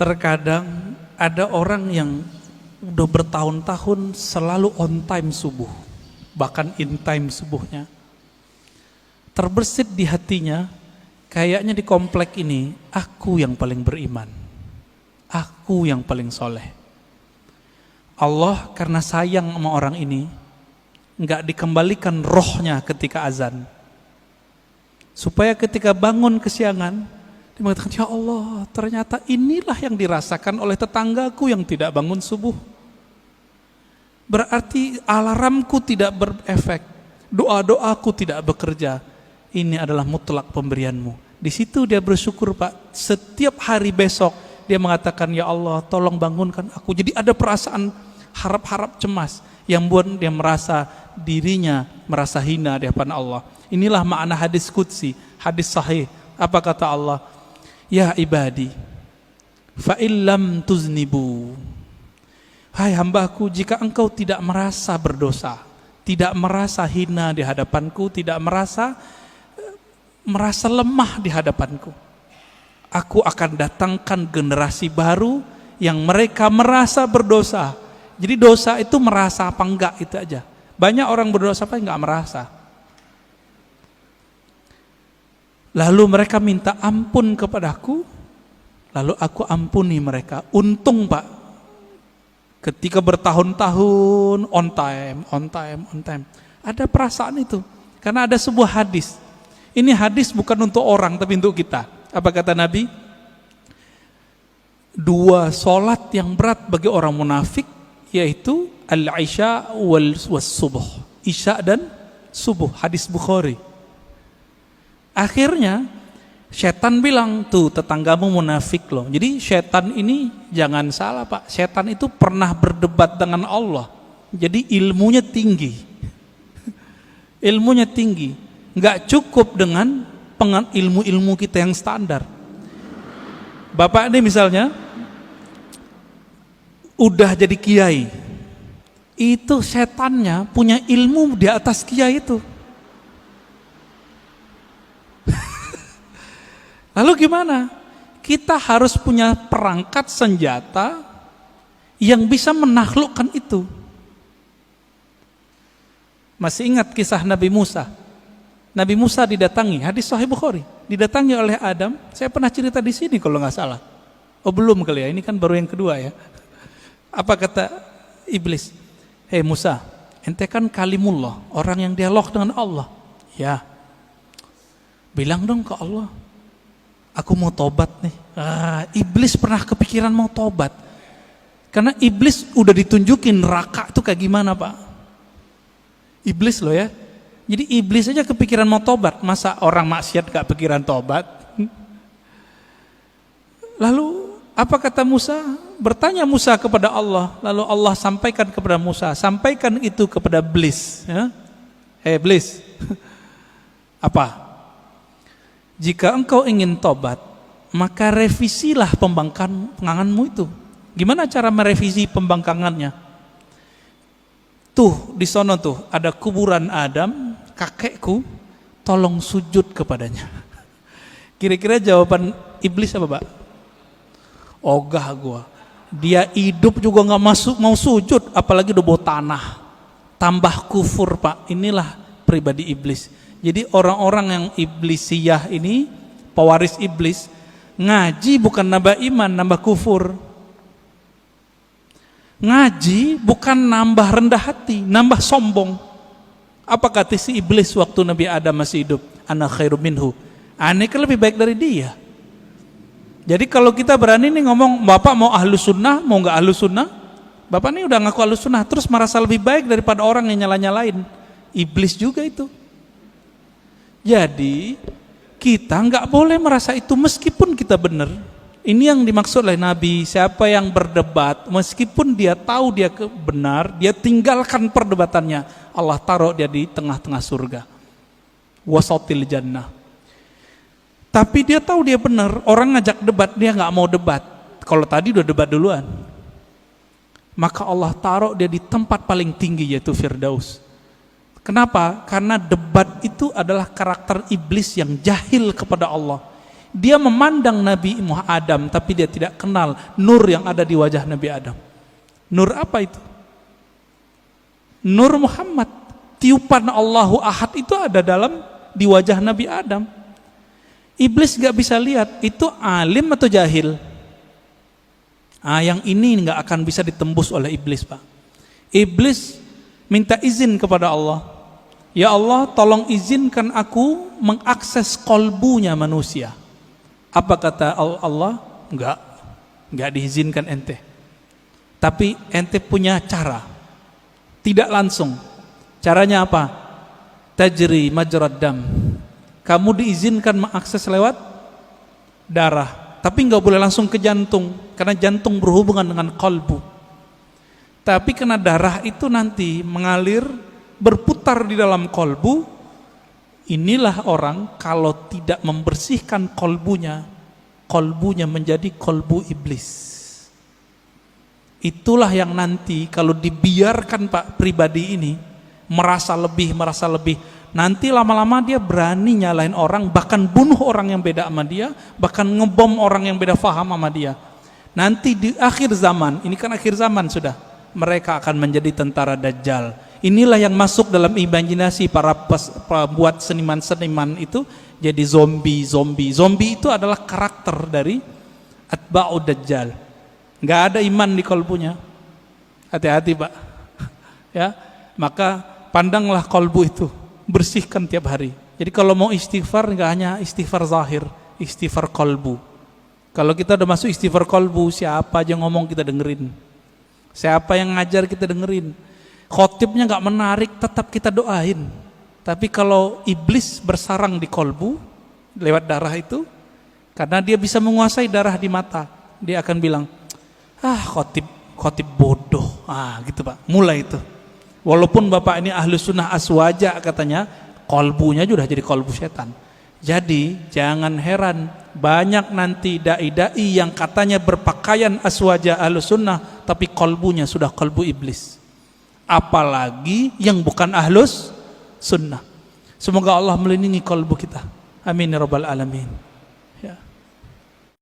Terkadang ada orang yang udah bertahun-tahun selalu on time subuh, bahkan in time subuhnya. Terbersit di hatinya, kayaknya di komplek ini aku yang paling beriman, aku yang paling soleh. Allah karena sayang sama orang ini nggak dikembalikan rohnya ketika azan, supaya ketika bangun kesiangan dia mengatakan, ya Allah, ternyata inilah yang dirasakan oleh tetanggaku yang tidak bangun subuh. Berarti alarmku tidak berefek, doa-doaku tidak bekerja. Ini adalah mutlak pemberianmu. Di situ dia bersyukur, Pak. Setiap hari besok dia mengatakan, ya Allah, tolong bangunkan aku. Jadi ada perasaan harap-harap cemas yang buat dia merasa dirinya merasa hina di hadapan Allah. Inilah makna hadis qudsi, hadis sahih. Apa kata Allah? Ya ibadi, fa illam tuznibu. Hai hambaku, jika engkau tidak merasa berdosa, tidak merasa hina di hadapanku, tidak merasa lemah di hadapanku, aku akan datangkan generasi baru yang mereka merasa berdosa. Jadi dosa itu merasa apa enggak itu aja. Banyak orang berdosa apa enggak merasa. Lalu mereka minta ampun kepadaku, lalu aku ampuni mereka. Untung, Pak, ketika bertahun-tahun on time, ada perasaan itu. Karena ada sebuah hadis. Ini hadis bukan untuk orang tapi untuk kita. Apa kata Nabi? 2 sholat yang berat bagi orang munafik, yaitu al-isya wal subuh. Isya dan subuh, hadis Bukhari. Akhirnya setan bilang, tuh tetanggamu munafik loh. Jadi setan ini jangan salah, Pak, setan itu pernah berdebat dengan Allah. Jadi ilmunya tinggi. Ilmunya tinggi. Nggak cukup dengan ilmu-ilmu kita yang standar. Bapak ini misalnya udah jadi kiai, itu setannya punya ilmu di atas kiai itu. Lalu gimana? Kita harus punya perangkat senjata yang bisa menaklukkan itu. Masih ingat kisah Nabi Musa? Nabi Musa didatangi, hadis Sahih Bukhari, didatangi oleh Adam. Saya pernah cerita di sini kalau nggak salah. Oh belum kali ya, ini kan baru yang kedua ya. Apa kata iblis? Hei Musa, ente kan kalimullah, orang yang dialog dengan Allah. Ya, bilang dong ke Allah, aku mau tobat nih. Iblis pernah kepikiran mau tobat. Karena iblis udah ditunjukin neraka itu kayak gimana, Pak. Iblis loh ya. Jadi iblis aja kepikiran mau tobat. Masa orang maksiat gak pikiran tobat? Lalu apa kata Musa? Bertanya Musa kepada Allah. Lalu Allah sampaikan kepada Musa, sampaikan itu kepada iblis ya. Iblis. Apa? Jika engkau ingin tobat, maka revisilah pembangkanganmu itu. Gimana cara merevisi pembangkangannya? Tuh, di sono tuh ada kuburan Adam, kakekku, tolong sujud kepadanya. Kira-kira jawaban iblis apa, Pak? Ogah gua. Dia hidup juga nggak mau sujud, apalagi udah bawa tanah. Tambah kufur, Pak. Inilah pribadi iblis. Jadi orang-orang yang iblisiyah ini, pewaris iblis, ngaji bukan nambah iman, nambah kufur. Ngaji bukan nambah rendah hati, nambah sombong. Apa kata si iblis waktu Nabi Adam masih hidup? Ana khairum minhu. Aneh kan lebih baik dari dia. Jadi kalau kita berani nih ngomong, Bapak mau ahlus sunnah, mau nggak ahlus sunnah? Bapak nih udah ngaku ahlus sunnah, terus merasa lebih baik daripada orang yang nyala-nyalain. Iblis juga itu. Jadi kita nggak boleh merasa itu meskipun kita benar. Ini yang dimaksud oleh Nabi. Siapa yang berdebat, meskipun dia tahu dia benar, dia tinggalkan perdebatannya. Allah taruh dia di tengah-tengah surga. Wasatil jannah. Tapi dia tahu dia benar. Orang ngajak debat, dia nggak mau debat. Kalau tadi udah debat duluan, maka Allah taruh dia di tempat paling tinggi, yaitu Firdaus. Kenapa? Karena debat itu adalah karakter iblis yang jahil kepada Allah, Dia memandang Nabi Adam, tapi dia tidak kenal nur yang ada di wajah Nabi Adam. Nur apa itu? Nur Muhammad. Tiupan Allahu Ahad itu ada di wajah Nabi Adam. Iblis gak bisa lihat itu alim atau jahil. Yang ini gak akan bisa ditembus oleh iblis, Pak. Iblis minta izin kepada Allah. Ya Allah, tolong izinkan aku mengakses kolbunya manusia. Apa kata Allah? Enggak diizinkan ente. Tapi ente punya cara. Tidak langsung. Caranya apa? Tajri majrad dam. Kamu diizinkan mengakses lewat darah, tapi enggak boleh langsung ke jantung, karena jantung berhubungan dengan kolbu. Tapi karena darah itu nanti mengalir, berputar di dalam kolbu, inilah orang kalau tidak membersihkan kolbunya menjadi kolbu iblis. Itulah yang nanti kalau dibiarkan Pak pribadi ini merasa lebih, nanti lama-lama dia berani nyalain orang, bahkan bunuh orang yang beda sama dia, bahkan ngebom orang yang beda faham sama dia. Nanti di akhir zaman, ini kan akhir zaman sudah, mereka akan menjadi tentara Dajjal. Inilah yang masuk dalam imajinasi para buat seniman-seniman itu, jadi zombie. Zombie itu adalah karakter dari atba'ud Dajjal. Nggak ada iman di kolbunya. Hati-hati Pak. Ya, maka pandanglah kolbu itu, bersihkan tiap hari. Jadi kalau mau istighfar, nggak hanya istighfar zahir, istighfar kolbu. Kalau kita udah masuk istighfar kolbu, siapa aja ngomong kita dengerin, siapa yang ngajar kita dengerin. Khotibnya nggak menarik, tetap kita doain. Tapi kalau iblis bersarang di kolbu lewat darah itu, karena dia bisa menguasai darah di mata, dia akan bilang, khotib bodoh, gitu Pak. Mulai itu. Walaupun Bapak ini ahlu sunnah aswaja katanya, kolbunya sudah jadi kolbu setan. Jadi jangan heran banyak nanti dai-dai yang katanya berpakaian aswaja ahlu sunnah, tapi kolbunya sudah kolbu iblis. Apalagi yang bukan ahlus sunnah. Semoga Allah melindungi kolbu kita. Amin ya rabbal alamin.